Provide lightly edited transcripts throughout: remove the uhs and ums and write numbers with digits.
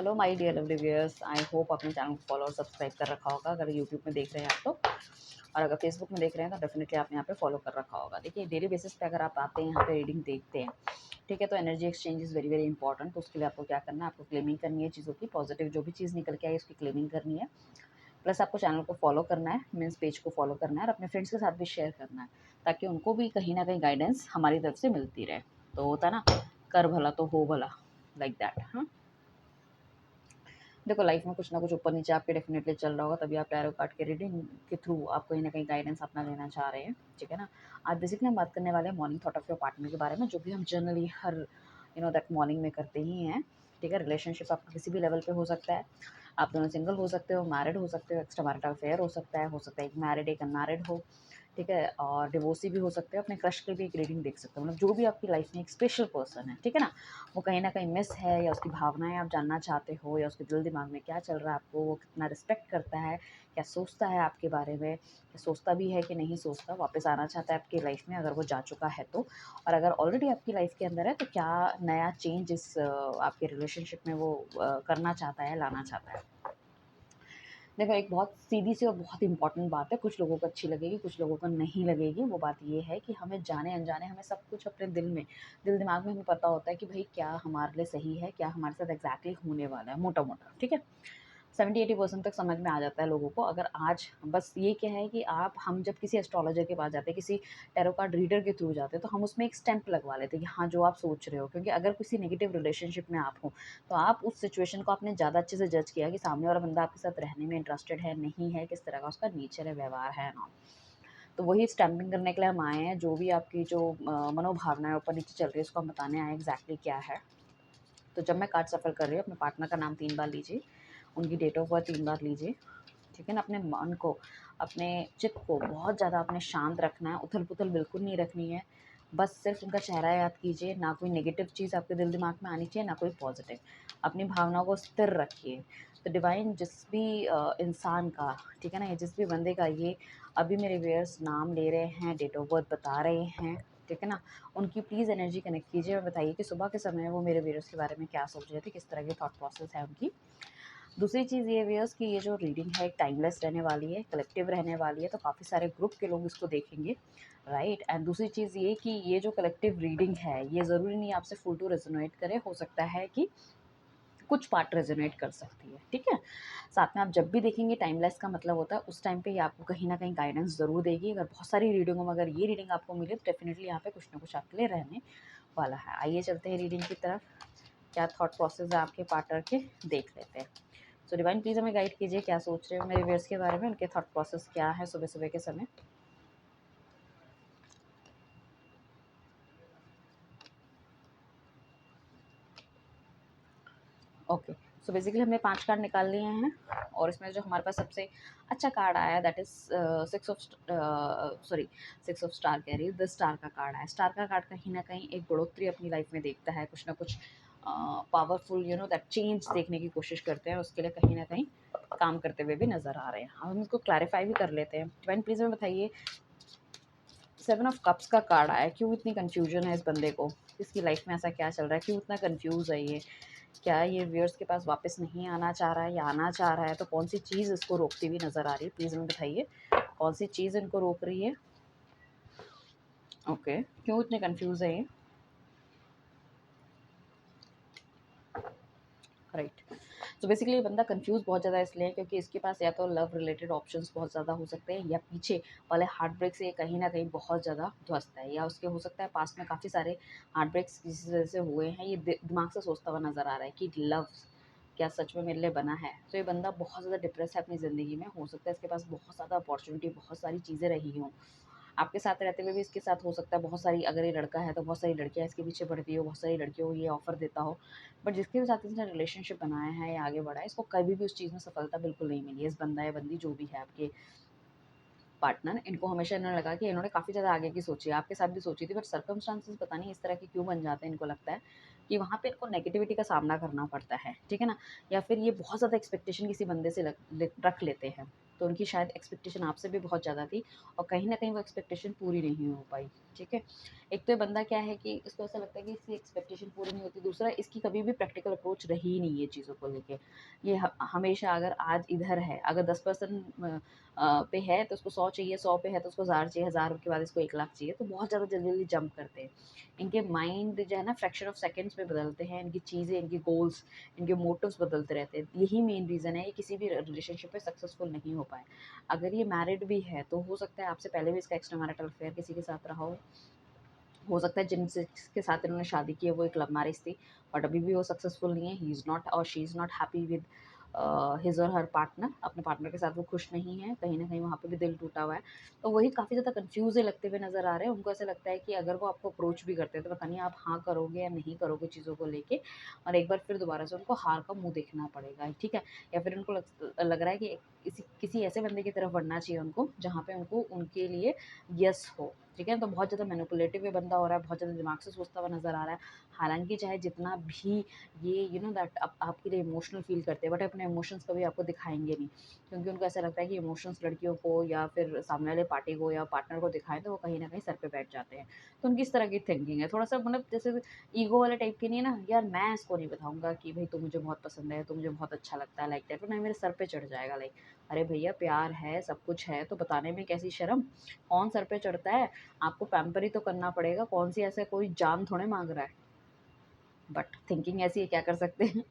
Hello my dear lovely viewers, I hope अपने channel को follow और सब्सक्राइब कर रखा होगा अगर यूट्यूब में देख रहे हैं आप तो। और अगर फेसबुक में देख रहे हैं तो डेफिनेटली आपने यहाँ पे फॉलो कर रखा होगा। देखिए, डेली बेसिस पे अगर आप आते हैं यहाँ पे रीडिंग देखते हैं, ठीक है, तो energy exchange is very very important. तो उसके लिए आपको क्या करना है, आपको क्लेमिंग करनी है चीज़ों की, पॉजिटिव जो भी चीज़ निकल के आई उसकी क्लेमिंग करनी है। प्लस आपको चैनल को फॉलो करना है, मीन्स पेज को फॉलो करना है और अपने फ्रेंड्स के साथ भी शेयर करना है, ताकि उनको भी कहीं ना कहीं गाइडेंस हमारी तरफ से मिलती रहे। तो होता है ना, कर भला तो हो भला, लाइक दैट। हाँ, देखो, लाइफ में कुछ ना कुछ ऊपर नीचे आपके डेफिनेटली चल रहा होगा, तभी आप टैरो कार्ड के रीडिंग के थ्रू आप कहीं ना कहीं गाइडेंस अपना लेना चाह रहे हैं, ठीक है ना। आज बेसिकली हम बात करने वाले हैं morning thought of your partner के बारे में, जो भी हम जनरली हर दैट मॉर्निंग में करते ही हैं, ठीक है। रिलेशनशिप आपका किसी भी लेवल पे हो सकता है, आप दोनों सिंगल हो सकते हो, मैरिड हो सकते हो, एक्स्ट्रा मैरिटल अफेयर हो सकता है एक मैरिड एक अनमैरिड हो, ठीक है, और डिवोर्सी भी हो सकते हो। अपने क्रश के भी एक रीडिंग देख सकते हो, मतलब जो भी आपकी लाइफ में एक स्पेशल पर्सन है, ठीक है ना, वो कहीं ना कहीं मिस है, या उसकी भावनाएं आप जानना चाहते हो, या उसके दिल दिमाग में क्या चल रहा है, आपको वो कितना रिस्पेक्ट करता है, क्या सोचता है आपके बारे में, क्या सोचता भी है कि नहीं सोचता, वापस आना चाहता है आपकी लाइफ में अगर वो जा चुका है तो, और अगर ऑलरेडी आपकी लाइफ के अंदर है तो क्या नया चेंज इस आपके रिलेशनशिप में वो करना चाहता है, लाना चाहता है। देखो, एक बहुत सीधी सी और बहुत इंपॉर्टेंट बात है, कुछ लोगों को अच्छी लगेगी, कुछ लोगों को नहीं लगेगी। वो बात ये है कि हमें जाने अनजाने हमें सब कुछ अपने दिल दिमाग में हमें पता होता है कि भाई क्या हमारे लिए सही है, क्या हमारे साथ एग्जैक्टली होने वाला है, मोटा मोटा, ठीक है। 70-80% तक समझ में आ जाता है लोगों को। अगर आज बस ये क्या है कि हम जब किसी एस्ट्रोलॉजर के पास जाते हैं, किसी टैरो कार्ड रीडर के थ्रू जाते हैं, तो हम उसमें एक स्टैंप लगवा लेते हैं कि हाँ, जो आप सोच रहे हो। क्योंकि अगर किसी नेगेटिव रिलेशनशिप में आप हो, तो आप उस सिचुएशन को आपने ज़्यादा अच्छे से जज किया कि सामने वाला बंदा आपके साथ रहने में इंटरेस्टेड है, नहीं है, किस तरह का उसका नेचर है, व्यवहार है ना। तो वही स्टैंपिंग करने के लिए हम आए हैं। जो भी आपकी जो मनोभावना है ऊपर नीचे चल रही है, उसको हम बताने आए एग्जैक्टली क्या है। तो जब मैं कार्ड सफल कर रही हूँ, अपने पार्टनर का नाम 3 बार लीजिए, उनकी डेट ऑफ बर्थ 3 बार लीजिए, ठीक है ना। अपने मन को, अपने चित्त को बहुत ज़्यादा अपने शांत रखना है, उथल-पुथल बिल्कुल नहीं रखनी है। बस सिर्फ़ उनका चेहरा याद कीजिए, ना कोई नेगेटिव चीज़ आपके दिल दिमाग में आनी चाहिए, ना कोई पॉज़िटिव। अपनी भावनाओं को स्थिर रखिए। तो डिवाइन जिस भी इंसान का, ठीक है ना, या जिस भी बंदे का ये अभी मेरे व्यूअर्स नाम ले रहे हैं, डेट ऑफ बर्थ बता रहे हैं, ठीक है ना, उनकी प्लीज़ एनर्जी कनेक्ट कीजिए और बताइए कि सुबह के समय वो मेरे व्यूअर्स के बारे में क्या सोच रहे थे, किस तरह की थॉट प्रोसेस है उनकी। दूसरी चीज़ ये व्यूअर्स कि ये जो रीडिंग है एक टाइमलेस रहने वाली है, कलेक्टिव रहने वाली है, तो काफ़ी सारे ग्रुप के लोग इसको देखेंगे, राइट। एंड दूसरी चीज़ ये कि ये जो कलेक्टिव रीडिंग है, ये ज़रूरी नहीं आपसे फुल टू रेजोनेट करे, हो सकता है कि कुछ पार्ट रेजोनेट कर सकती है, ठीक है। साथ में आप जब भी देखेंगे, टाइमलेस का मतलब होता है उस टाइम पे ये आपको कहीं ना कहीं गाइडेंस ज़रूर देगी। अगर बहुत सारी रीडिंगों में अगर ये रीडिंग आपको मिले, तो डेफिनेटली यहाँ पे कुछ ना कुछ आपके लिए रहने वाला है। आइए चलते हैं रीडिंग की तरफ, क्या थॉट प्रोसेस है आपके पार्टनर के, देख लेते हैं। सो डिवाइन प्लीज़ हमें गाइड कीजिए, क्या सोच रहे हो मेरे व्यूअर्स के बारे में, उनके थॉट प्रोसेस क्या है सुबह सुबह के समय। ओके, सो बेसिकली हमने 5 कार्ड निकाल लिए हैं, और इसमें जो हमारे पास सबसे अच्छा कार्ड आया that is six of star कह रही है, द स्टार का कार्ड आया। स्टार का कार्ड कहीं न कहीं एक बढ़ोतरी अपनी लाइफ में देखता है, कुछ ना कुछ पावरफुल दैट चेंज देखने की कोशिश करते हैं, उसके लिए कहीं न कहीं काम करते हुए भी नज़र आ रहे हैं। हम इसको क्लैरिफाई भी कर लेते हैं। डिवाइन प्लीज़ हमें बताइए, 7 ऑफ कप्स का कार्ड आया, क्यों इतनी कन्फ्यूजन है इस बंदे को, इसकी लाइफ में ऐसा क्या चल रहा है, क्यों इतना कन्फ्यूज़ है ये, क्या ये व्यूअर्स के पास वापस नहीं आना चाह रहा है या आना चाह रहा है, तो कौन सी चीज़ इसको रोकती हुई नज़र आ रही है, प्लीज़ हमें बताइए कौन सी चीज़ इनको रोक रही है। ओके, क्यों इतने कन्फ्यूज़ है ये, राइट। तो बेसिकली ये बंदा कंफ्यूज बहुत ज़्यादा इसलिए है क्योंकि इसके पास या तो लव रिलेटेड ऑप्शंस बहुत ज़्यादा हो सकते हैं, या पीछे वाले हार्ट ब्रेक से ये कहीं ना कहीं बहुत ज़्यादा ध्वस्त है, या उसके हो सकता है पास्ट में काफ़ी सारे हार्ट ब्रेक्स किसी वजह से हुए हैं। ये दिमाग से सोचता हुआ नज़र आ रहा है कि लव क्या सच में मेरे लिए बना है। तो ये बंदा बहुत ज़्यादा डिप्रेस है अपनी ज़िंदगी में, हो सकता है इसके पास बहुत ज़्यादा अपॉर्चुनिटी, बहुत सारी चीज़ें रही हों, आपके साथ रहते हुए भी इसके साथ हो सकता है बहुत सारी, अगर ये लड़का है तो बहुत सारी लड़कियाँ इसके पीछे पड़ती हो, बहुत सारी लड़कियों को ये ऑफ़र देता हो, बट जिसके भी साथ इसने रिलेशनशिप बनाया है या आगे बढ़ा है, इसको कभी भी उस चीज़ में सफलता बिल्कुल नहीं मिली है। इस बंदा या बंदी जो भी है आपके पार्टनर, इनको हमेशा इन्होंने लगा कि इन्होंने काफ़ी ज़्यादा आगे की सोची है, आपके साथ भी सोची थी, बट सर्कमस्टांसेस पता नहीं इस तरह के क्यों बन जाते हैं, इनको लगता है कि वहाँ पे इनको नेगेटिविटी का सामना करना पड़ता है, ठीक है ना, या फिर ये बहुत ज़्यादा एक्सपेक्टेशन किसी बंदे से रख लेते हैं। तो उनकी शायद एक्सपेक्टेशन आपसे भी बहुत ज़्यादा थी और कहीं न कहीं वो एक्सपेक्टेशन पूरी नहीं हो पाई, ठीक है। एक तो ये बंदा क्या है कि इसको ऐसा लगता है कि इसकी एक्सपेक्टेशन पूरी नहीं होती, दूसरा इसकी कभी भी प्रैक्टिकल अप्रोच रही ही नहीं है चीज़ों को लेके। ये हमेशा अगर आज इधर है, अगर 10% पे है तो उसको 100 चाहिए, 100 पे है तो उसको 1000 चाहिए, 1000 के बाद इसको 1 लाख चाहिए, तो बहुत ज़्यादा जल्दी-जल्दी जंप करते हैं। इनके माइंड जो है ना फ्रैक्शन ऑफ सेकंड्स में बदलते हैं, इनकी चीज़ें, इनके गोल्स, इनके मोटिव्स बदलते रहते हैं। यही मेन रीज़न है ये किसी भी रिलेशनशिप में सक्सेसफुल नहीं हो पाए। अगर ये मैरिड भी है तो हो सकता है आपसे पहले भी इसका एक्स्ट्रा मैरिटल अफेयर किसी के साथ रहा हो सकता है जिनसे जिसके साथ इन्होंने शादी की है वो एक लव मैरिज थी, बट अभी भी वो सक्सेसफुल नहीं है। ही इज़ नॉट और she is not happy with his और हर पार्टनर। अपने पार्टनर के साथ वो खुश नहीं है, कहीं ना कहीं वहाँ पे भी दिल टूटा हुआ है। तो वही काफ़ी ज़्यादा कंफ्यूज लगते हुए नज़र आ रहे हैं। उनको ऐसा लगता है कि अगर वो आपको अप्रोच भी करते हैं तो पता नहीं आप हाँ करोगे या नहीं करोगे चीज़ों को लेके, और एक बार फिर दोबारा से उनको हार का मुंह देखना पड़ेगा, ठीक है। या फिर उनको लग रहा है कि किसी किसी ऐसे बंदे की तरफ बढ़ना चाहिए उनको जहाँ पे उनको उनके लिए यस हो, ठीक है। तो बहुत ज़्यादा मैनिपुलेटिव ये बंदा हो रहा है, बहुत ज़्यादा दिमाग से सोचता हुआ नज़र आ रहा है। हालाँकि चाहे जितना भी ये दैट आपके लिए इमोशनल फ़ील करते हैं, बट अपने इमोशंस कभी आपको दिखाएँगे नहीं। क्योंकि उनको ऐसा लगता है कि इमोशंस लड़कियों को या फिर सामने वाले पार्टी को या पार्टनर को दिखाएँ तो वो कहीं न कहीं सर पे बैठ जाते हैं। तो उनकी इस तरह की थिंकिंग है। थोड़ा-सा मतलब जैसे ईगो वाले टाइप की नहीं है ना, यार मैं इसको नहीं बताऊँगा कि भई तू मुझे बहुत पसंद है, तू मुझे बहुत अच्छा लगता है लाइक दैट, वरना मेरे सर पे चढ़ जाएगा लाइक, अरे भैया प्यार है, सब कुछ है तो बताने में कैसी शर्म? कौन सर पे चढ़ता है? आपको पैम्पर ही तो करना पड़ेगा, कौन-सी ऐसे कोई जान थोड़े माँग रहा है। बट थिंकिंग ऐसी है, क्या कर सकते हैं।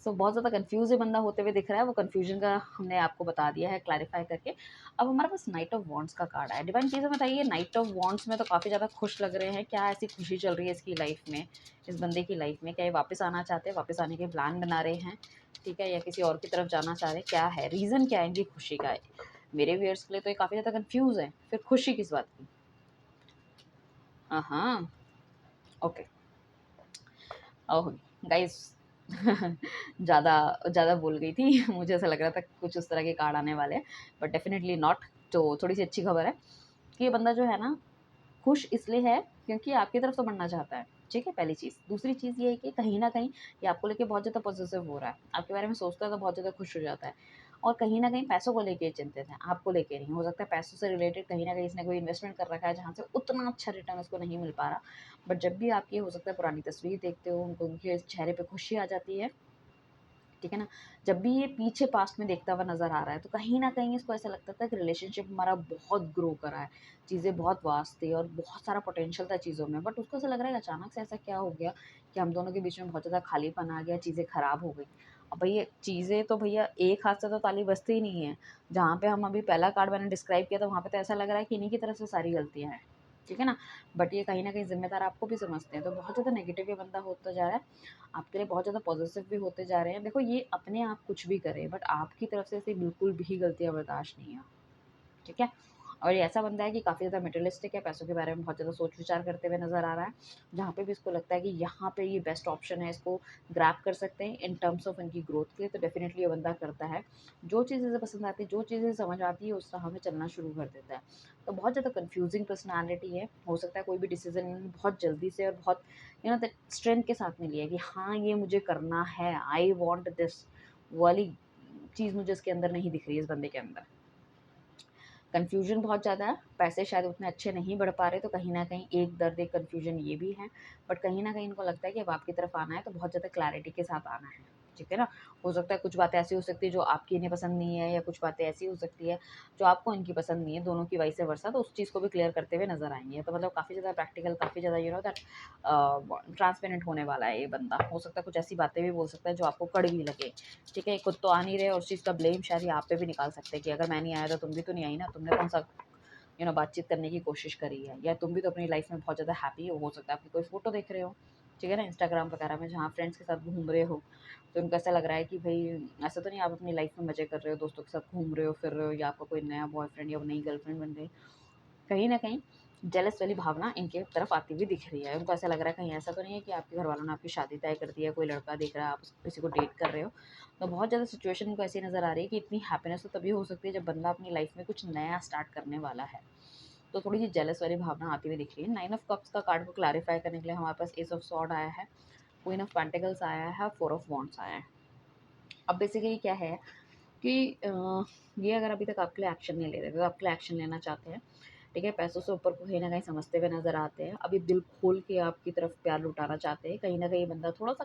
सो बहुत ज़्यादा कन्फ्यूज़ ये बंदा होते हुए दिख रहा है, वो कन्फ्यूज़न का हमने आपको बता दिया है क्लैरिफ़ाई करके। अब हमारे पास नाइट ऑफ वांड्स का कार्ड है। डिवाइन प्लीज़ हमें बताइए, नाइट ऑफ वांड्स में तो काफ़ी ज़्यादा खुश लग रहे हैं, क्या ऐसी खुशी चल रही है इसकी लाइफ़ में, इस बंदे की लाइफ़ में? क्या ये वापस आना चाहते हैं, वापस आने के प्लान बना रहे हैं, ठीक है? या किसी और की तरफ जाना चाह रहे हैं, क्या है? रीज़न क्या है इनकी खुशी का? मेरे व्यूअर्स के लिए तो ये काफ़ी ज़्यादा कन्फ्यूज़ हैं, फिर खुशी किस बात की? हाँ, ओके। ओह! गाइस ज़्यादा ज़्यादा बोल गई थी। मुझे ऐसा लग रहा था कुछ उस तरह के कार्ड आने वाले हैं, बट डेफ़िनिटली नॉट। तो थोड़ी-सी अच्छी खबर है कि ये बंदा जो है ना, खुश इसलिए है क्योंकि आपकी तरफ से बढ़ना चाहता है, ठीक है, पहली चीज़। दूसरी चीज़ ये है कि कहीं न कहीं ये आपको लेके बहुत ज़्यादा पॉसेसिव हो रहा है। आपके बारे में सोचता है तो बहुत ज़्यादा खुश हो जाता है, और कहीं न कहीं पैसों को लेके चिंतित है, आपको लेके नहीं। हो सकता है पैसों से रिलेटेड कहीं न कहीं इसने कोई इन्वेस्टमेंट कर रखा है जहाँ से उतना अच्छा रिटर्न उसको नहीं मिल पा रहा। बट जब भी आप ये हो सकता है पुरानी तस्वीर देखते हो, उनको उनके चेहरे पे खुशी आ जाती है, ठीक है ना? जब भी ये पीछे पास्ट में देखता हुआ नज़र आ रहा है, तो कहीं न कहीं इसको ऐसा लगता था कि रिलेशनशिप हमारा बहुत ग्रो करा है, चीज़ें बहुत वास्ट थी और बहुत सारा पोटेंशियल था चीज़ों में। बट उसको ऐसा लग रहा है कि अचानक से ऐसा क्या हो गया कि हम दोनों के बीच में बहुत ज़्यादा खालीपन आ गया, चीज़ें खराब हो गई। अब भैया चीज़ें तो भैया एक हाथ से तो ताली बजती ही नहीं है। जहाँ पे हम अभी पहला कार्ड मैंने डिस्क्राइब किया था, वहाँ पे तो ऐसा लग रहा है कि इन्हीं की तरफ से सारी गलतियाँ हैं, ठीक है ना? बट ये कहीं न कहीं ज़िम्मेदार आपको भी समझते हैं, तो बहुत ज़्यादा नेगेटिव ये बंदा होता जा रहा है। आपके लिए बहुत ज़्यादा पॉज़ेसिव भी होते जा रहे हैं। देखो ये अपने आप कुछ भी करे, बट आपकी तरफ से ऐसी बिल्कुल भी गलतियाँ बर्दाश्त नहीं है, ठीक है? और ये ऐसा बंदा है कि काफ़ी ज़्यादा मटेरियलिस्टिक है, पैसों के बारे में बहुत ज़्यादा सोच-विचार करते हुए नज़र आ रहा है। जहाँ पे भी इसको लगता है कि यहाँ पे ये बेस्ट ऑप्शन है, इसको ग्रैब कर सकते हैं इन टर्म्स ऑफ इनकी ग्रोथ के लिए, तो डेफ़िनिटली ये बंदा करता है। जो चीज़ इसे पसंद आती है, जो चीज़ इसे समझ आती है, उस राह में चलना शुरू कर देता है। तो बहुत ज़्यादा कन्फ्यूज़िंग पर्सनैलिटी है। हो सकता है कोई भी डिसीज़न इन्होंने बहुत जल्दी से और बहुत दैट स्ट्रेंथ के साथ में लिया है कि हाँ, ये मुझे करना है, आई वांट दिस वाली चीज़ मुझे इसके अंदर नहीं दिख रही है इस बंदे के अंदर। कन्फ्यूज़न बहुत ज़्यादा है, पैसे शायद उतने अच्छे नहीं बढ़ पा रहे, तो कहीं न कहीं एक दर्द, एक कन्फ्यूज़न ये भी है। बट कहीं न कहीं इनको लगता है कि अब आपकी तरफ आना है, तो बहुत ज़्यादा क्लैरिटी के साथ आना है, ठीक है ना? हो सकता है कुछ बातें ऐसी हो सकती है जो आपकी इन्हें पसंद नहीं है, या कुछ बातें ऐसी हो सकती है जो आपको इनकी पसंद नहीं है, दोनों की वाइस वर्सा, तो उस चीज़ को भी क्लियर करते हुए नज़र आएँगे। तो मतलब काफ़ी ज़्यादा प्रैक्टिकल, काफ़ी ज़्यादा दैट ट्रांसपेरेंट होने वाला है ये बंदा। हो सकता है कुछ ऐसी बातें भी बोल सकता है जो आपको कड़वी लगे, ठीक है? खुद तो आ नहीं रहे और उस चीज़ का ब्लेम शायद ये आप पे भी निकाल सकते हैं कि अगर मैं नहीं आया तो तुम भी तो नहीं आई ना, तुमने कौन-सा बातचीत करने की कोशिश करी है, या तुम भी तो अपनी लाइफ में बहुत ज़्यादा हैप्पी हो सकता है आपकी कोई फ़ोटो देख रहे हो, ठीक है ना, इंस्टाग्राम वगैरह में जहाँ फ्रेंड्स के साथ घूम रहे हो, तो उनको ऐसा लग रहा है कि भई ऐसा तो नहीं आप अपनी लाइफ में मज़े कर रहे हो, दोस्तों के साथ घूम रहे हो, फिर रहे हो, या आपका कोई नया बॉयफ्रेंड या नई गर्लफ्रेंड बन गई। कहीं न कहीं जेलस वाली भावना इनके तरफ आती हुई दिख रही है। उनको ऐसा लग रहा है कहीं ऐसा तो नहीं है कि आपके घरवालों ने आपकी शादी तय कर दी है, कोई लड़का देख रहा है, आप किसी को डेट कर रहे हो। तो बहुत ज़्यादा सिचुएशन इनको ऐसी नज़र आ रही है कि इतनी हैप्पीनेस तो तभी हो सकती है जब बंदा अपनी लाइफ में कुछ नया स्टार्ट करने वाला है। तो थोड़ी-सी जेलस वाली भावना आती हुई दिख रही है। 9 ऑफ कप्स का कार्ड को क्लैरिफ़ाई करने के लिए हमारे पास एस ऑफ सॉर्ड आया है, क्वीन ऑफ पेंटिकल्स आया है, 4 ऑफ वांड्स आया है। अब बेसिकली क्या है कि ये अगर अभी तक आपके लिए एक्शन नहीं ले रहे थे, तो आपके लिए एक्शन लेना चाहते हैं, ठीक है? पैसों से ऊपर को कहीं न कहीं समझते हुए नज़र आते हैं। अभी दिल खोल के आपकी तरफ प्यार लुटाना चाहते हैं। कहीं न कहीं बंदा थोड़ा-सा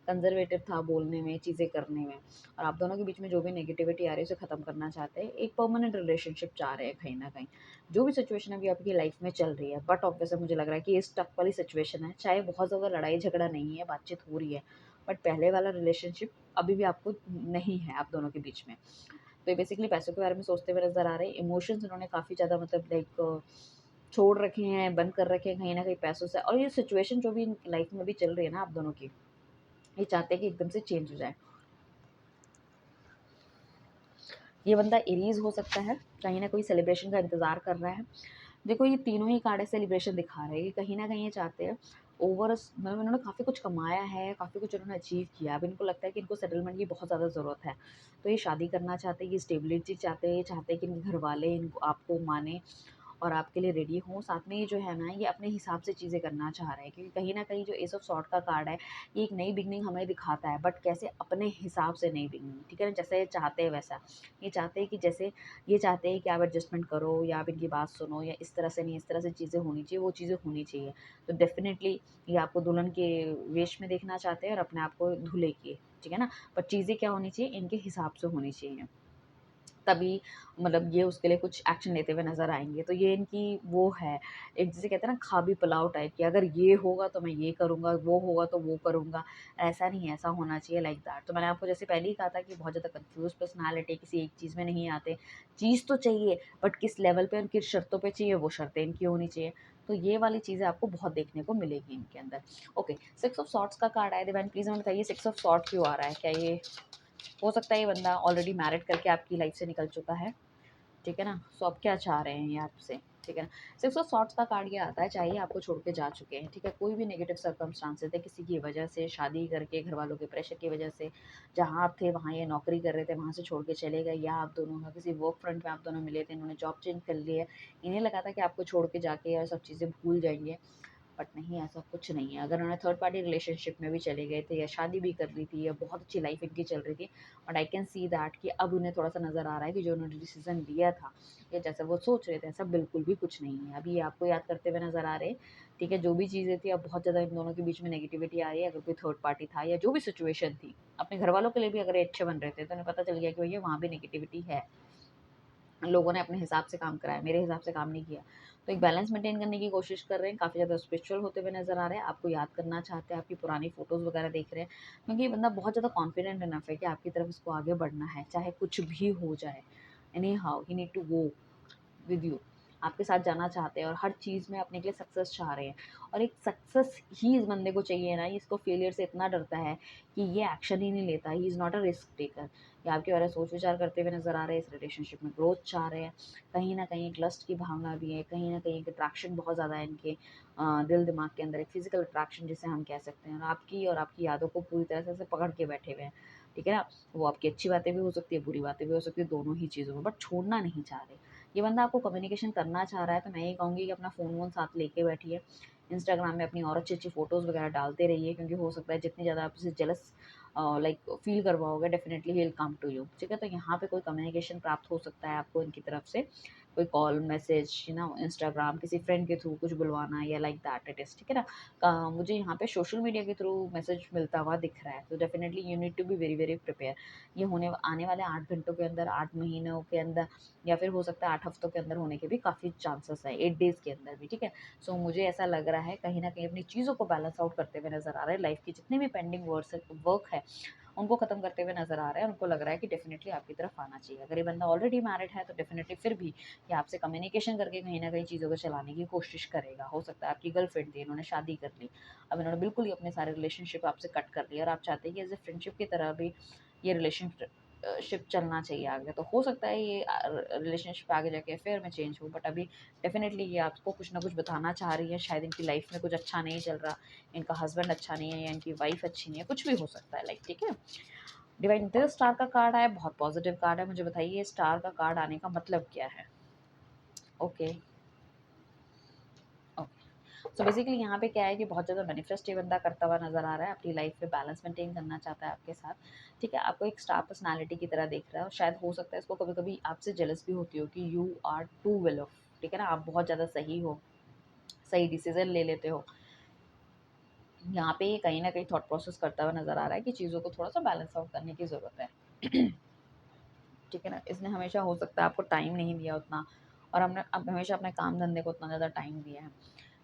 कंज़र्वेटिव था बोलने में, चीज़ें करने में, और आप दोनों के बीच में जो भी नेगेटिविटी आ रही है, उसे ख़त्म करना चाहते हैं। एक परमानेंट रिलेशनशिप चाह रहे हैं कहीं न कहीं। जो भी सिचुएशन अभी आपकी लाइफ़ में चल रही है, बट ऑब्वियसली मुझे लग रहा है कि ये स्टक वाली सिचुएशन है। चाहे बहुत ज़्यादा लड़ाई-झगड़ा नहीं है, बातचीत हो रही है, बट पहले वाला रिलेशनशिप अभी भी आपको नहीं है आप दोनों के बीच में। तो ये बेसिकली पैसों के बारे में सोचते हुए नज़र आ रहे हैं। इमोशंस इन्होंने काफ़ी ज़्यादा मतलब लाइक छोड़ रखे हैं, बंद कर रखे हैं कहीं न कहीं पैसों से, और ये सिचुएशन जो भी इनकी लाइफ़ में अभी चल रही है ना आप दोनों की, ये चाहते हैं कि एकदम से चेंज हो जाए। ये बंदा एरीज़ हो सकता है, कहीं न कहीं सेलिब्रेशन का इंतज़ार कर रहा है। देखो ये तीनों ही कार्ड सेलिब्रेशन दिखा रहे हैं कि कहीं न कहीं ये चाहते हैं मतलब इन्होंने काफ़ी कुछ कमाया है, काफ़ी कुछ इन्होंने अचीव किया। अब इनको लगता है कि इनको सेटलमेंट की बहुत ज़्यादा ज़रूरत है। तो ये शादी करना चाहते हैं, ये स्टेबिलिटी चाहते हैं, ये चाहते हैं कि इनके घरवाले इनको आपको मानें और आपके लिए रेडी हों। साथ में ये जो है ना, ये अपने हिसाब से चीज़ें करना चाह रहे हैं, क्योंकि कहीं न कहीं जो एस ऑफ सॉर्ड का कार्ड है, ये एक नई बिगिनिंग हमें दिखाता है, बट कैसे अपने हिसाब से नई बिगिनिंग, ठीक है ना? जैसे ये चाहते हैं वैसा। ये चाहते हैं कि जैसे ये चाहते हैं कि आप एडजस्टमेंट करो या आप इनकी बात सुनो, या इस तरह से नहीं, इस तरह से चीज़ें होनी चाहिए, वो चीज़ें होनी चाहिए। तो डेफ़िनेटली ये आपको दुल्हन के वेश में देखना चाहते हैं और अपने आप को दूल्हे की, ठीक है ना? पर चीज़ें क्या होनी चाहिए? इनके हिसाब से होनी चाहिए। तभी मतलब ये उसके लिए कुछ एक्शन लेते हुए नज़र आएँगे। तो ये इनकी वो है, एक जिसे कहते हैं ना खाबी पुलाव टाइप की, अगर ये होगा तो मैं ये करूँगा, वो होगा तो वो करूँगा। ऐसा नहीं है, ऐसा होना चाहिए लाइक दैट। तो मैंने आपको जैसे पहले ही कहा था कि बहुत ज़्यादा कन्फ्यूज़ पर्सनैलिटी, किसी एक चीज़ में नहीं आते। चीज़ तो चाहिए, बट किस लेवल पे और किस शर्तों पे चाहिए, वो शर्तें इनकी होनी चाहिए। तो ये वाली चीज़ें आपको बहुत देखने को मिलेगी इनके अंदर। ओके, सिक्स ऑफ सॉर्ड्स का कार्ड आया डिवाइन, प्लीज़ हमें बताइए सिक्स ऑफ सॉर्ड क्यों आ रहा है? क्या ये हो सकता है ये बंदा ऑलरेडी मैरिड करके आपकी लाइफ़ से निकल चुका है? ठीक है ना? सो अब क्या चाह रहे हैं ये आपसे, ठीक है ना? सिक्स ऑफ सॉर्ड्स का कार्ड ये आता है, चाहे आपको छोड़ के जा चुके हैं, ठीक है? कोई भी नेगेटिव सर्कमस्टांसेस है किसी की वजह से, शादी करके, घरवालों के प्रेशर की वजह से, जहाँ आप थे वहाँ ये नौकरी कर रहे थे, वहाँ से छोड़ के चले गए, या आप दोनों का किसी वर्क फ्रंट में आप दोनों मिले थे, इन्होंने जॉब चेंज कर ली है। इन्हें लगा था कि आपको छोड़ के जाके ये सब चीज़ें भूल जाएँगे, बट नहीं, ऐसा कुछ नहीं है। अगर उन्होंने थर्ड पार्टी रिलेशनशिप में भी चले गए थे, या शादी भी कर ली थी, या बहुत अच्छी लाइफ इनकी चल रही थी, but I can see that कि अब उन्हें थोड़ा-सा नज़र आ रहा है कि जो उन्होंने डिसीज़न लिया था, या जैसा वो सोच रहे थे, ऐसा बिल्कुल भी कुछ नहीं है। अभी ये आपको याद करते हुए नज़र आ रहे हैं, ठीक है? जो भी चीज़ें थी, अब बहुत ज़्यादा इन दोनों के बीच में नेगेटिविटी आ रही है। अगर कोई थर्ड पार्टी था, या जो भी सिचुएशन थी, अपने घरवालों के लिए भी अगर ये अच्छे बन रहे थे, तो उन्हें पता चल गया कि भैया वहाँ भी नेगेटिविटी है। लोगों ने अपने हिसाब से काम कराया, मेरे हिसाब से काम नहीं किया। तो एक बैलेंस मेंटेन करने की कोशिश कर रहे हैं, काफ़ी ज़्यादा स्पिरिचुअल होते हुए नज़र आ रहे हैं, आपको याद करना चाहते हैं, आपकी पुरानी फ़ोटोज़ वगैरह देख रहे हैं, क्योंकि ये बंदा बहुत ज़्यादा कॉन्फिडेंट इनफ है कि आपकी तरफ उसको आगे बढ़ना है, चाहे कुछ भी हो जाए। Anyhow he need to go with you, आपके साथ जाना चाहते हैं, और हर चीज़ में अपने के लिए सक्सेस चाह रहे हैं, और एक सक्सेस ही इस बंदे को चाहिए ना, ये इसको फेलियर से इतना डरता है कि ये एक्शन ही नहीं लेता। He is not a risk taker. ये आपके बारे में सोच विचार करते हुए नज़र आ रहे हैं, इस रिलेशनशिप में ग्रोथ चाह रहे हैं, कहीं ना कहीं एक लस्ट की भावना भी है, कहीं ना कहीं एक अट्रैक्शन बहुत ज़्यादा है इनके दिल दिमाग के अंदर, एक फिजिकल अट्रैक्शन जिसे हम कह सकते हैं, और आपकी यादों को पूरी तरह से पकड़ के बैठे हुए हैं, ठीक है ना? वो आपकी अच्छी बातें भी हो सकती है, बुरी बातें भी हो सकती है, दोनों ही चीज़ों में, बट छोड़ना नहीं चाह रहे। ये बंदा आपको कम्युनिकेशन करना चाह रहा है, तो मैं ये कहूँगी कि अपना फ़ोन-वोन साथ लेके बैठिए। इंस्टाग्राम में अपनी और अच्छी-अच्छी फ़ोटोज़ वगैरह डालते रहिए, क्योंकि हो सकता है जितनी ज़्यादा आप उसे जेलस लाइक फ़ील करवाओगे, definitely he will come to you, ठीक है? तो यहाँ पे कोई कम्युनिकेशन प्राप्त हो सकता है आपको इनकी तरफ से, कोई कॉल, मैसेज, इंस्टाग्राम, किसी फ्रेंड के थ्रू कुछ बुलवाना, या लाइक दैट इट इज़, ठीक है ना? मुझे यहाँ पे सोशल मीडिया के थ्रू मैसेज मिलता हुआ दिख रहा है, तो definitely you need to be very, very prepare. ये आने वाले 8 घंटों के अंदर, 8 महीनों के अंदर, या फिर हो सकता है 8 हफ्तों के अंदर होने के भी काफ़ी चांसेस हैं, 8 डेज़ के अंदर भी, ठीक है? सो मुझे ऐसा लग रहा है कहीं न कहीं अपनी चीज़ों को बैलेंस आउट करते हुए नज़र आ रहा है, लाइफ़ की जितने भी पेंडिंग वर्क है, उनको ख़त्म करते हुए नज़र आ रहा है, उनको लग रहा है कि डेफ़िनिटली आपकी तरफ आना चाहिए। अगर ये बंदा ऑलरेडी मैरिड है, तो डेफ़िनिटली फिर भी ये आपसे कम्युनिकेशन करके कहीं न कहीं चीज़ों को चलाने की कोशिश करेगा। हो सकता है आपकी गर्लफ्रेंड थी, इन्होंने शादी कर ली, अब इन्होंने बिल्कुल ही अपने सारे रिलेशनशिप आपसे कट कर लिए, और आप चाहते हैं कि एज़ अ फ्रेंडशिप की तरह भी ये शिप चलना चाहिए आगे। तो हो सकता है ये रिलेशनशिप आगे जाके अफेयर में चेंज हो, बट अभी डेफ़िनिटली ये आपको कुछ ना कुछ बताना चाह रही है। शायद इनकी लाइफ़ में कुछ अच्छा नहीं चल रहा, इनका हस्बैंड अच्छा नहीं है, या इनकी वाइफ़ अच्छी नहीं है, कुछ भी हो सकता है लाइक, ठीक है? डिवाइन द स्टार का कार्ड आया, बहुत पॉज़िटिव कार्ड है। मुझे बताइए स्टार का कार्ड आने का मतलब क्या है? Okay, okay. सो बेसिकली यहाँ पे क्या है कि बहुत ज़्यादा मैनिफेस्ट ये बंदा करता हुआ नज़र आ रहा है, अपनी लाइफ में बैलेंस मेंटेन करना चाहता है आपके साथ, ठीक है? आपको एक स्टार पर्सनैलिटी की तरह देख रहा है और शायद हो सकता है इसको कभी-कभी आपसे जेलस भी होती हो कि you are too well off, ठीक है ना? आप बहुत ज़्यादा सही हो, सही डिसीज़न ले लेते हो। यहाँ पे ये कहीं न कहीं थॉट प्रोसेस करता हुआ नज़र आ रहा है कि चीज़ों को थोड़ा-सा बैलेंस आउट करने की ज़रूरत है। ठीक है ना? इसने हमेशा हो सकता है आपको टाइम नहीं दिया उतना और हमने अब हमेशा अपने काम धंधे को उतना ज़्यादा टाइम दिया है,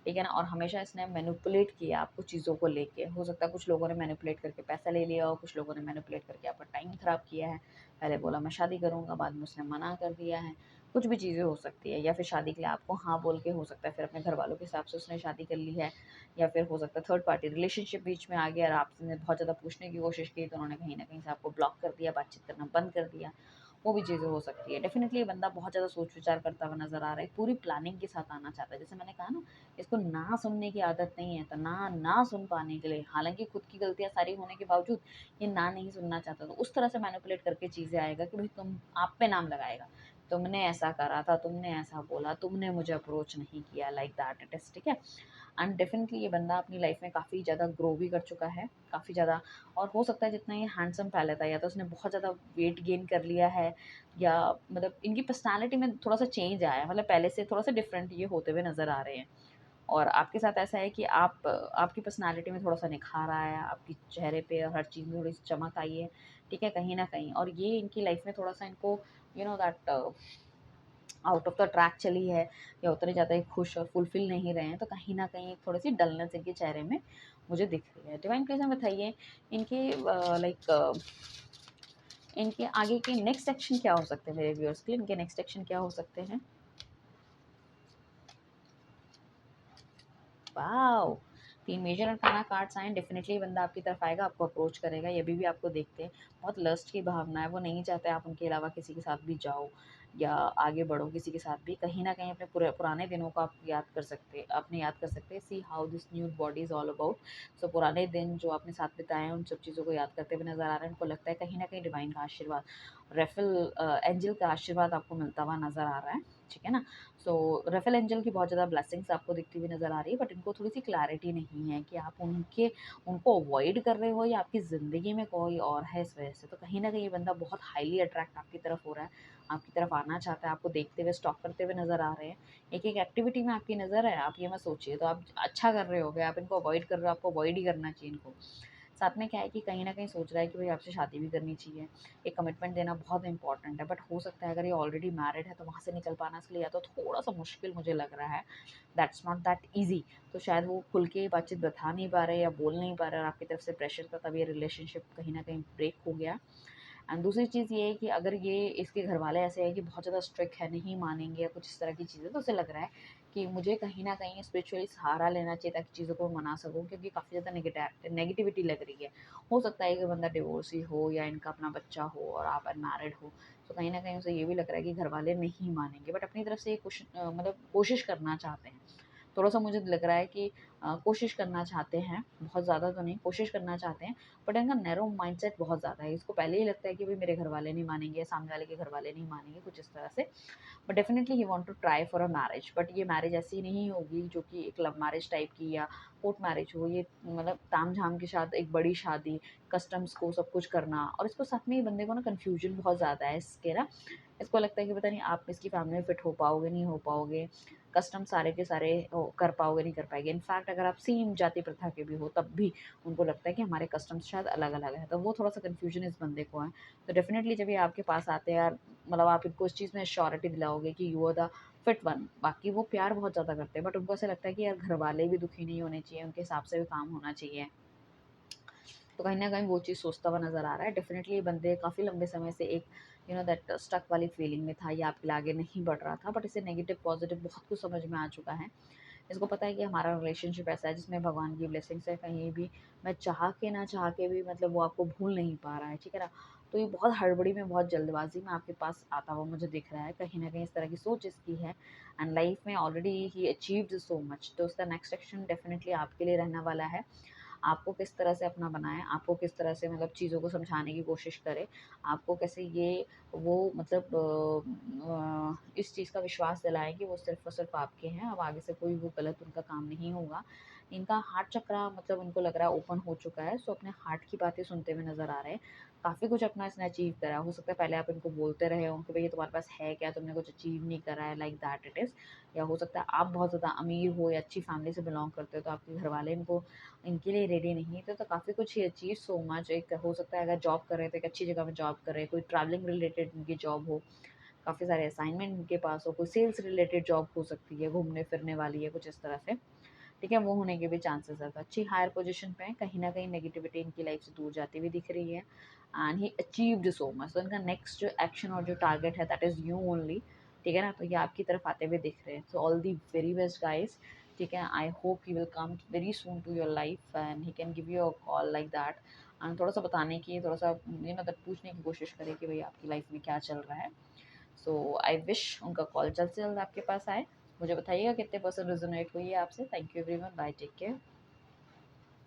ठीक है ना? और हमेशा इसने मैनिपुलेट किया आपको चीज़ों को लेके। हो सकता है कुछ लोगों ने मैनिपुलेट करके पैसा ले लिया हो, कुछ लोगों ने मैनिपुलेट करके आपका टाइम ख़राब किया है। पहले बोला मैं शादी करूँगा, बाद में उसने मना कर दिया है। कुछ भी चीज़ें हो सकती है या फिर शादी के लिए आपको हाँ बोल के हो सकता है फिर अपने घरवालों के हिसाब से उसने शादी कर ली है या फिर हो सकता है थर्ड पार्टी रिलेशनशिप बीच में आ गया और आपने बहुत ज़्यादा पूछने की कोशिश की तो उन्होंने कहीं न कहीं से आपको ब्लॉक कर दिया, बातचीत करना बंद कर दिया। वो भी चीज़ें हो सकती है। डेफ़िनिटली ये बंदा बहुत ज़्यादा सोच-विचार करता हुआ नज़र आ रहा है, पूरी प्लानिंग के साथ आना चाहता है। जैसे मैंने कहा ना, इसको ना सुनने की आदत नहीं है, तो ना सुन पाने के लिए हालाँकि खुद की गलतियाँ सारी होने के बावजूद ये ना नहीं सुनना चाहता, तो उस तरह से मैनिपुलेट करके चीज़ें आएगा कि भई तुम आप पे नाम लगाएगा। तुमने ऐसा करा था, तुमने ऐसा बोला, तुमने मुझे अप्रोच नहीं किया लाइक दैट इट इज़, ठीक है? एंड डेफ़िनिटली ये बंदा अपनी लाइफ़ में काफ़ी ज़्यादा ग्रो भी कर चुका है, काफ़ी ज़्यादा और हो सकता है जितना ये हैंडसम पहले था या तो उसने बहुत ज़्यादा वेट गेन कर लिया है या मतलब इनकी पर्सनैलिटी में थोड़ा-सा चेंज आया है, मतलब पहले से थोड़ा-सा डिफरेंट ये होते हुए नज़र आ रहे हैं। और आपके साथ ऐसा है कि आपकी पर्सनैलिटी में थोड़ा-सा निखार आया है, आपके चेहरे पे और हर चीज़ में थोड़ी-सी चमक आई है, ठीक है? कहीं न कहीं और ये इनकी लाइफ़ में थोड़ा-सा इनको you know that out of the track चली है या उतने ज़्यादा ही खुश और फुलफ़िल नहीं रहे हैं, तो कहीं न कहीं थोड़ी-सी डलनेस इनके चेहरे में मुझे दिख रही है। डिवाइन प्लीज़ हमें बताइए इनके इनके आगे के नेक्स्ट एक्शन क्या हो सकते हैं मेरे व्यूअर्स के लिए? इनके नेक्स्ट एक्शन क्या हो सकते हैं? वाओ! 3 मेजर अरकाना कार्ड्स आए हैं, डेफ़िनिटली बंदा आपकी तरफ आएगा, आपको अप्रोच करेगा, ये अभी भी आपको देखते हैं। बहुत लस्ट की भावना है, वो नहीं चाहते आप उनके अलावा किसी के साथ भी जाओ या आगे बढ़ो किसी के साथ भी। कहीं न कहीं अपने पुराने दिनों को आप याद कर सकते आपने याद कर सकते हैं, see how this new body is all about. So पुराने दिन जो आपने साथ बिताए हैं, उन सब चीज़ों को याद करते हुए नज़र आ रहे हैं। उनको लगता है कहीं न कहीं डिवाइन का आशीर्वाद, एंजल का आशीर्वाद आपको मिलता हुआ नज़र आ रहा है, ठीक है ना? सो रेफेल एंजल की बहुत ज़्यादा ब्लेसिंग्स आपको दिखती हुई नज़र आ रही है बट इनको थोड़ी-सी क्लैरिटी नहीं है कि आप उनको अवॉइड कर रहे हो या आपकी ज़िंदगी में कोई और है इस वजह से। तो कहीं न कहीं ये बंदा बहुत हाईली अट्रैक्ट आपकी तरफ हो रहा है, आपकी तरफ आना चाहता है, आपको देखते हुए, स्टॉक करते हुए नज़र आ रहे हैं। एक-एक एक्टिविटी में आपकी नज़र है, आप ये मत सोचिए। तो आप अच्छा कर रहे होगे, आप इनको अवॉइड कर रहे हो, आपको अवॉइड ही करना चाहिए इनको। साथ में क्या है कि कहीं न कहीं सोच रहा है कि भई आपसे शादी भी करनी चाहिए। एक कमिटमेंट देना बहुत इम्पोर्टेंट है, बट हो सकता है अगर ये ऑलरेडी मैरिड है तो वहाँ से निकल पाना इसके लिए या तो थोड़ा-सा मुश्किल मुझे लग रहा है। That's not that easy. तो शायद वो खुल के ये बातचीत बता नहीं पा रहे या बोल नहीं पा रहे और आपकी तरफ से प्रेशर था तब ये रिलेशनशिप कहीं न कहीं ब्रेक हो गया। एंड दूसरी चीज़ ये है कि अगर ये इसके घरवाले ऐसे हैं कि बहुत ज़्यादा स्ट्रिक्ट है, नहीं मानेंगे या कुछ इस तरह की चीज़ें, तो उसे लग रहा है कि मुझे कहीं न कहीं स्पिरिचुअली सहारा लेना चाहिए ताकि चीज़ों को मना सकूँ क्योंकि काफ़ी ज़्यादा नेगेटिविटी लग रही है। हो सकता है कि बंदा डिवोर्सी हो या इनका अपना बच्चा हो और आप अनमैरिड हो, तो कहीं न कहीं उसे ये भी लग रहा है कि घरवाले नहीं मानेंगे बट अपनी तरफ से ये मतलब कोशिश करना चाहते हैं। थोड़ा-सा मुझे लग रहा है कि कोशिश करना चाहते हैं, बहुत ज़्यादा तो नहीं, कोशिश करना चाहते हैं, बट इनका नैरो माइंडसेट बहुत ज़्यादा है। इसको पहले ही लगता है कि भई मेरे घरवाले नहीं मानेंगे, सामने वाले के घरवाले नहीं मानेंगे, कुछ इस तरह से। But definitely he want to try for a marriage but ये मैरिज ऐसी नहीं होगी जो कि एक लव मैरिज टाइप की या कोर्ट मैरिज हो। ये मतलब ताम-झाम के साथ एक बड़ी शादी, कस्टम्स को सब कुछ करना और इसको साथ में ये बंदे को ना कन्फ्यूजन बहुत ज़्यादा है इसके ना। इसको लगता है कि पता नहीं आप इसकी फैमिली में फिट हो पाओगे, नहीं हो पाओगे। कस्टम सारे के सारे कर पाओगे, नहीं कर पाएँगे। इनफैक्ट अगर आप सेम जाति प्रथा के भी हो तब भी उनको लगता है कि हमारे कस्टम्स शायद अलग-अलग हैं। तो वो थोड़ा-सा कन्फ्यूजन इस बंदे को है। तो डेफ़िनिटली जब ये आपके पास आते हैं यार मतलब आप इनको इस चीज़ में श्योरिटी दिलाओगे कि you are the fit one. बाकी वो प्यार बहुत ज़्यादा करते हैं बट उनको ऐसा लगता है कि यार घरवाले भी दुखी नहीं होने चाहिए, उनके हिसाब से भी काम होना चाहिए। तो कहीं न कहीं वो चीज़ सोचता हुआ नज़र आ रहा है। डेफ़िनिटली ये बंदे काफ़ी लंबे समय से एक दैट स्टक वाली फीलिंग में था, ये आपके लिए आगे नहीं बढ़ रहा था बट इसे नेगेटिव, पॉज़िटिव बहुत कुछ समझ में आ चुका है। इसको पता है कि हमारा रिलेशनशिप ऐसा है जिसमें भगवान की ब्लेसिंग्स है, कहीं भी मैं चाह के ना चाह के भी मतलब वो आपको भूल नहीं पा रहा है, ठीक है ना? तो ये बहुत हड़बड़ी में, बहुत जल्दबाज़ी में आपके पास आता हुआ मुझे दिख रहा है, कहीं न कहीं इस तरह की सोच इसकी है एंड लाइफ़ में ऑलरेडी ही अचीव्ड सो मच तो उसका नेक्स्ट एक्शन डेफ़िनिटली आपके लिए रहने वाला है। आपको किस तरह से अपना बनाए, आपको किस तरह से मतलब चीज़ों को समझाने की कोशिश करे, आपको कैसे ये वो मतलब इस चीज़ का विश्वास दिलाएँ कि वो सिर्फ़ और सिर्फ़ आपके हैं, अब आगे से कोई वो गलत उनका काम नहीं होगा। इनका हार्ट चक्रा मतलब उनको लग रहा है ओपन हो चुका है, सो अपने हार्ट की बातें सुनते हुए नज़र आ रहे हैं। काफ़ी कुछ अपना इसने अचीव करा है, हो सकता है पहले आप इनको बोलते रहे हों कि भई तुम्हारे पास है क्या? तुमने कुछ अचीव नहीं करा है, लाइक दैट इट इज़। या हो सकता है आप बहुत ज़्यादा अमीर हो या अच्छी फैमिली से बिलॉन्ग करते हो, तो आपके घरवाले इनको इनके लिए रेडी नहीं थे, तो काफ़ी कुछ ही अचीव सो मच। एक हो सकता है अगर जॉब कर रहे हैं, तो एक अच्छी जगह में जॉब कर रहे हैं, कोई ट्रैवलिंग रिलेटेड इनकी जॉब हो, काफ़ी सारे असाइनमेंट इनके पास हो, कोई सेल्स रिलेटेड जॉब हो सकती है, घूमने-फिरने वाली है, कुछ इस तरह से। ठीक है, वो होने के भी चांसेस है। तो अच्छी हायर पोज़ीशन पे हैं, कहीं न कहीं नेगेटिविटी इनकी लाइफ़ से दूर जाती हुई दिख रही है and he achieved so much. तो इनका नेक्स्ट जो एक्शन और जो टारगेट है दैट इज़ यू ओनली, ठीक है ना? तो ये आपकी तरफ आते हुए दिख रहे हैं। So all the very best guys, ठीक है? I hope he will come very soon to your life and he can give you a call like that and थोड़ा-सा बताने की, थोड़ा-सा ये मतलब पूछने की कोशिश करें कि भई आपकी लाइफ़ में क्या चल रहा है। सो आई विश उनका कॉल जल्द से जल्द आपके पास आए। मुझे बताइएगा कितने परसेंट रेज़ोनेट हुई है आपसे। Thank you everyone, bye, take care.